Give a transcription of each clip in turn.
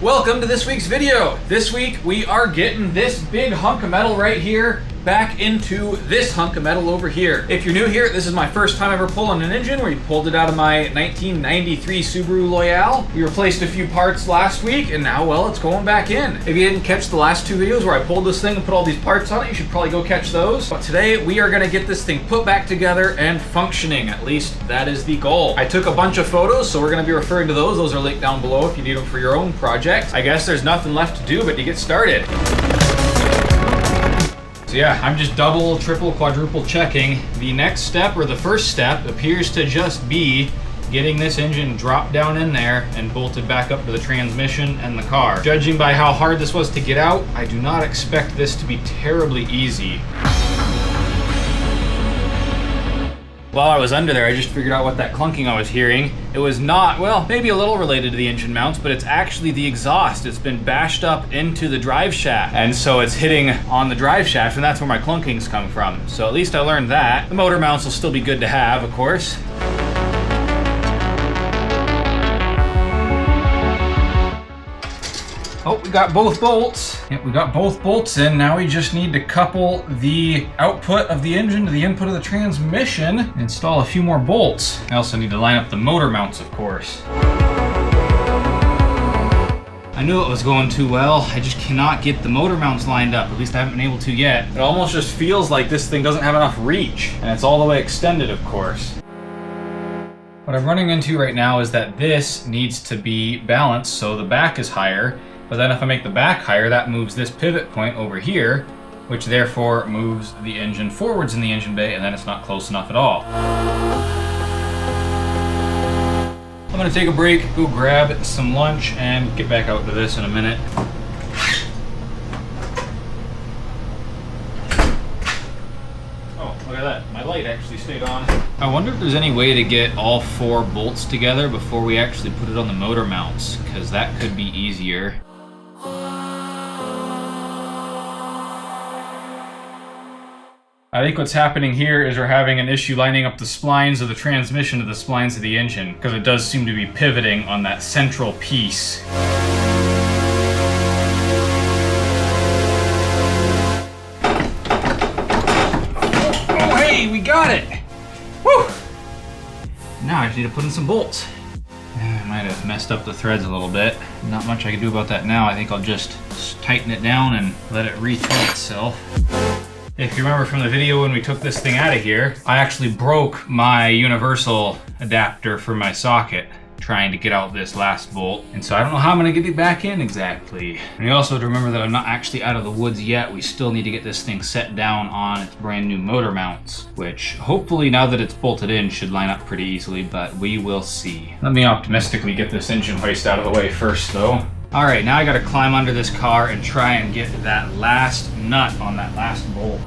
Welcome to this week's video. This week we are getting this big hunk of metal right here back into this hunk of metal over here. If you're new here, this is my first time ever pulling an engine. We pulled it out of my 1993 Subaru Loyale. We replaced a few parts last week and now, well, it's going back in. If you didn't catch the last two videos where I pulled this thing and put all these parts on it, you should probably go catch those. But today we are gonna get this thing put back together and functioning. At least that is the goal. I took a bunch of photos, so we're gonna be referring to those. Those are linked down below if you need them for your own project. I guess there's nothing left to do but to get started. So yeah, I'm just double, triple, quadruple checking. The next step, or the first step, appears to just be getting this engine dropped down in there and bolted back up to the transmission and the car. Judging by how hard this was to get out, I do not expect this to be terribly easy. While I was under there, I just figured out what that clunking I was hearing. It was not, well, maybe a little related to the engine mounts, but it's actually the exhaust. It's been bashed up into the drive shaft. And so it's hitting on the drive shaft, and that's where my clunkings come from. So at least I learned that. The motor mounts will still be good to have, of course. Oh, we got both bolts. Yep, we got both bolts in. Now we just need to couple the output of the engine to the input of the transmission and install a few more bolts. I also need to line up the motor mounts, of course. I knew it was going too well. I just cannot get the motor mounts lined up. At least I haven't been able to yet. It almost just feels like this thing doesn't have enough reach. And it's all the way extended, of course. What I'm running into right now is that this needs to be balanced so the back is higher. But then if I make the back higher, that moves this pivot point over here, which therefore moves the engine forwards in the engine bay, and then it's not close enough at all. I'm gonna take a break, go grab some lunch, and get back out to this in a minute. Oh, look at that. My light actually stayed on. I wonder if there's any way to get all four bolts together before we actually put it on the motor mounts, because that could be easier. I think what's happening here is we're having an issue lining up the splines of the transmission to the splines of the engine, because it does seem to be pivoting on that central piece. Oh, hey, we got it! Woo! Now I just need to put in some bolts. I might have messed up the threads a little bit. Not much I can do about that now. I think I'll just tighten it down and let it rethread itself. If you remember from the video when we took this thing out of here, I actually broke my universal adapter for my socket trying to get out this last bolt. And so I don't know how I'm gonna get it back in exactly. And you also have to remember that I'm not actually out of the woods yet. We still need to get this thing set down on its brand new motor mounts, which hopefully now that it's bolted in should line up pretty easily, but we will see. Let me optimistically get this engine hoist out of the way first though. All right, now I gotta climb under this car and try and get that last nut on that last bolt.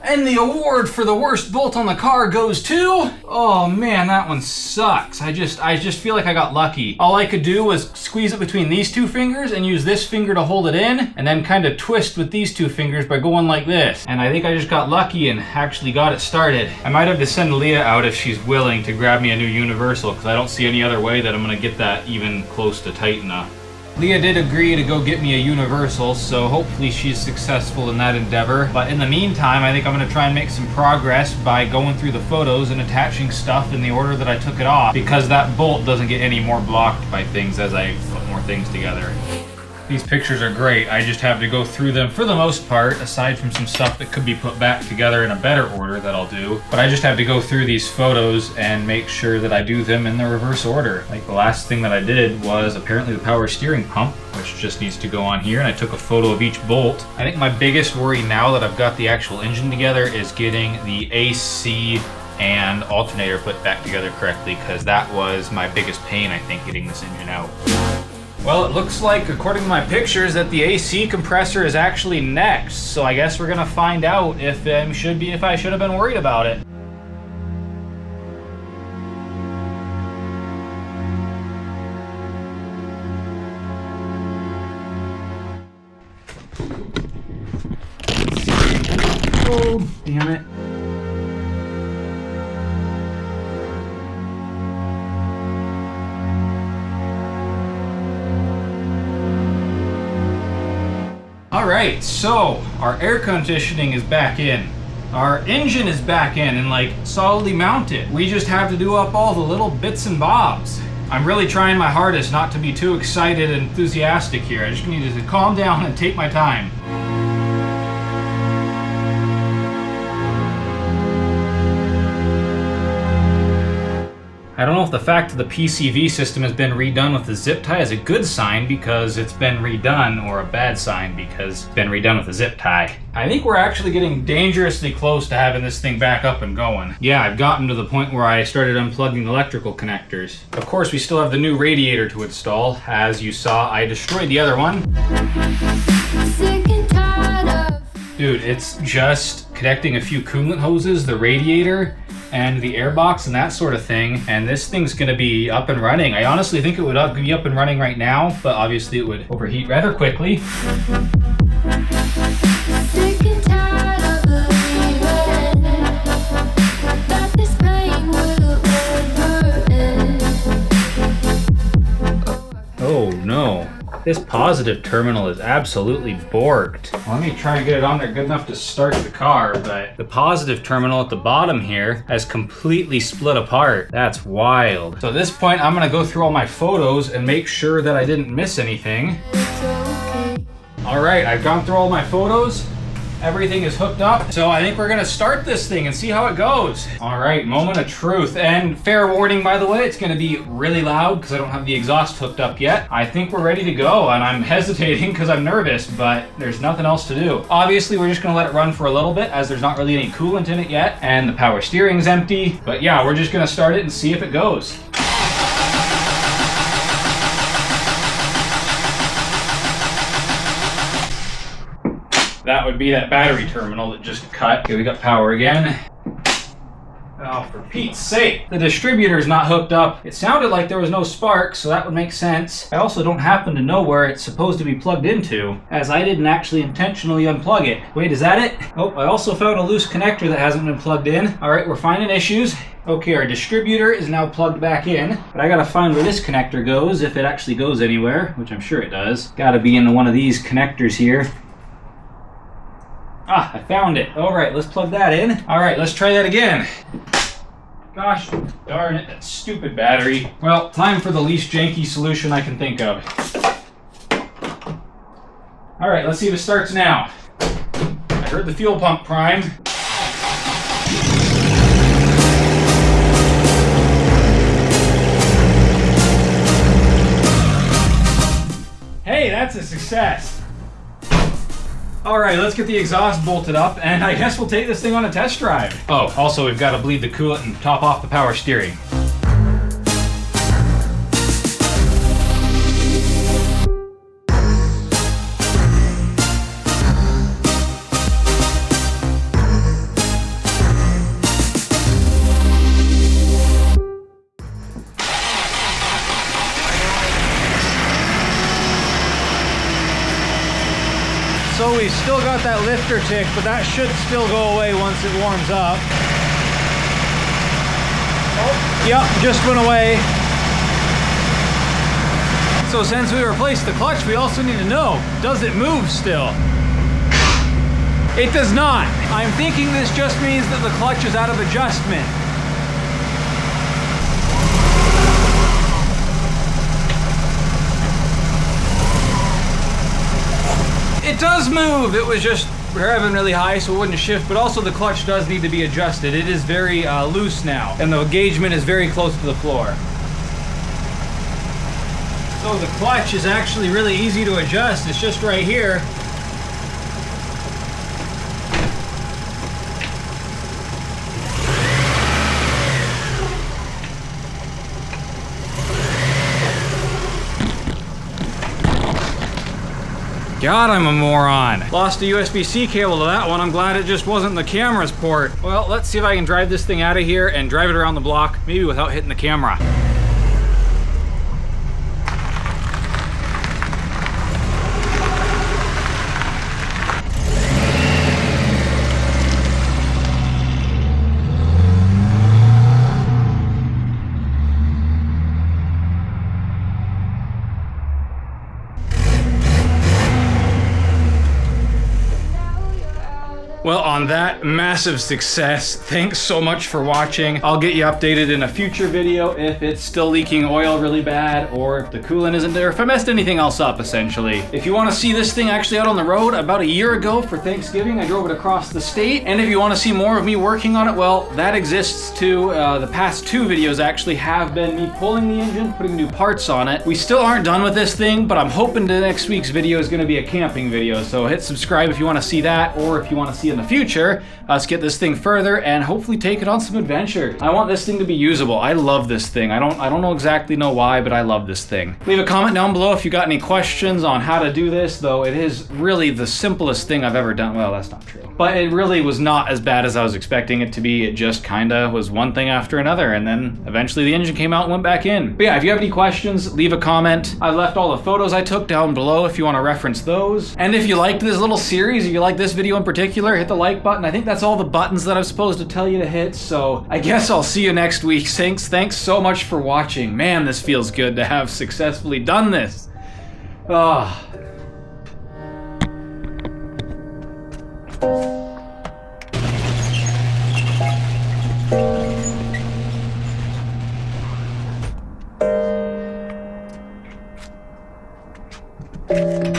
And the award for the worst bolt on the car goes to... Oh man, that one sucks. I just feel like I got lucky. All I could do was squeeze it between these two fingers and use this finger to hold it in, and then kind of twist with these two fingers by going like this. And I think I just got lucky and actually got it started. I might have to send Leah out if she's willing to grab me a new universal, because I don't see any other way that I'm gonna get that even close to tight enough. Leah did agree to go get me a universal, so hopefully she's successful in that endeavor. But in the meantime, I think I'm gonna try and make some progress by going through the photos and attaching stuff in the order that I took it off, because that bolt doesn't get any more blocked by things as I put more things together. These pictures are great. I just have to go through them for the most part, aside from some stuff that could be put back together in a better order that I'll do. But I just have to go through these photos and make sure that I do them in the reverse order. Like the last thing that I did was apparently the power steering pump, which just needs to go on here, and I took a photo of each bolt. I think my biggest worry now that I've got the actual engine together is getting the AC and alternator put back together correctly, because that was my biggest pain, I think, getting this engine out. Well, it looks like, according to my pictures, that the AC compressor is actually next. So I guess we're gonna find out if I should have been worried about it. Oh, damn it. Alright, so our air conditioning is back in. Our engine is back in and like solidly mounted. We just have to do up all the little bits and bobs. I'm really trying my hardest not to be too excited and enthusiastic here. I just need to calm down and take my time. I don't know if the fact that the PCV system has been redone with the zip tie is a good sign because it's been redone, or a bad sign because it's been redone with the zip tie. I think we're actually getting dangerously close to having this thing back up and going. Yeah, I've gotten to the point where I started unplugging electrical connectors. Of course, we still have the new radiator to install. As you saw, I destroyed the other one. Dude, it's just connecting a few coolant hoses, the radiator, and the airbox and that sort of thing, and this thing's gonna be up and running. I honestly think it would be up and running right now, but obviously it would overheat rather quickly. Oh no. This positive terminal is absolutely borked. Let me try and get it on there good enough to start the car, but the positive terminal at the bottom here has completely split apart. That's wild. So at this point, I'm gonna go through all my photos and make sure that I didn't miss anything. All right, I've gone through all my photos. Everything is hooked up. So I think we're gonna start this thing and see how it goes. All right, moment of truth. And fair warning, by the way, it's gonna be really loud because I don't have the exhaust hooked up yet. I think we're ready to go, and I'm hesitating because I'm nervous, but there's nothing else to do. Obviously, we're just gonna let it run for a little bit as there's not really any coolant in it yet, and the power steering's empty. But yeah, we're just gonna start it and see if it goes. That would be that battery terminal that just cut. Okay, we got power again. Oh, for Pete's sake. The distributor's not hooked up. It sounded like there was no spark, so that would make sense. I also don't happen to know where it's supposed to be plugged into, as I didn't actually intentionally unplug it. Wait, is that it? Oh, I also found a loose connector that hasn't been plugged in. All right, we're finding issues. Okay, our distributor is now plugged back in, but I gotta find where this connector goes, if it actually goes anywhere, which I'm sure it does. Gotta be in one of these connectors here. Ah, I found it. All right, let's plug that in. All right, let's try that again. Gosh darn it, that stupid battery. Well, time for the least janky solution I can think of. All right, let's see if it starts now. I heard the fuel pump prime. Hey, that's a success. All right, let's get the exhaust bolted up, and I guess we'll take this thing on a test drive. Oh, also we've got to bleed the coolant and top off the power steering. So we still got that lifter tick, but that should still go away once it warms up. Oh, yep, just went away. So since we replaced the clutch, we also need to know, does it move still? It does not. I'm thinking this just means that the clutch is out of adjustment. It does move. It was just driving really high, so it wouldn't shift, but also the clutch does need to be adjusted. It is very loose now, and the engagement is very close to the floor. So the clutch is actually really easy to adjust. It's just right here. God, I'm a moron. Lost a USB-C cable to that one. I'm glad it just wasn't the camera's port. Well, let's see if I can drive this thing out of here and drive it around the block, maybe without hitting the camera. on that massive success, thanks so much for watching. I'll get you updated in a future video if it's still leaking oil really bad, or if the coolant isn't there, if I messed anything else up, essentially. If you want to see this thing actually out on the road, about a year ago for Thanksgiving, I drove it across the state. And if you want to see more of me working on it, well, that exists too. The past 2 videos actually have been me pulling the engine, putting new parts on it. We still aren't done with this thing, but I'm hoping the next week's video is going to be a camping video. So hit subscribe if you want to see that, or if you want to see in the future us get this thing further and hopefully take it on some adventure. I want this thing to be usable. I love this thing. I don't know exactly why, but I love this thing. Leave a comment down below if you got any questions on how to do this, though it is really the simplest thing I've ever done. Well, that's not true. But it really was not as bad as I was expecting it to be. It just kinda was one thing after another, and then eventually the engine came out and went back in. But yeah, if you have any questions, leave a comment. I left all the photos I took down below if you want to reference those. And if you liked this little series, or you like this video in particular, hit the like button. I think that's all the buttons that I'm supposed to tell you to hit, so I guess I'll see you next week. Thanks so much for watching. Man, this feels good to have successfully done this. Ah. Oh.